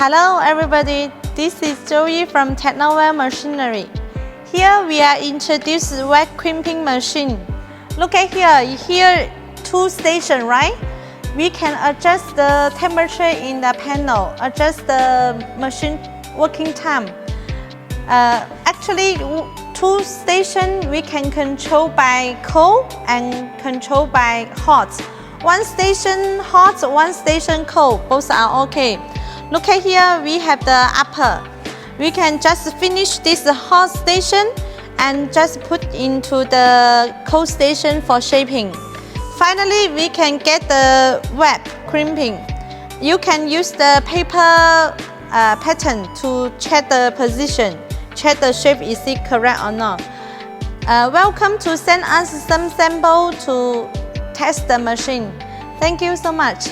Hello everybody, this is Joey from TKNOWELL Machinery. Here we are introduced wet crimping machine. Look at here 2 stations, right? We can adjust the temperature in the panel, adjust the machine working time. Actually, 2 stations we can control by cold and control by hot. 1 station hot, 1 station cold, both are okay. Look at here, we have the upper. We can just finish this hot station and just put into the cold station for shaping. Finally, we can get the web crimping. You can use the paper pattern to check the position, check the shape is it correct or not. Welcome to send us some sample to test the machine. Thank you so much.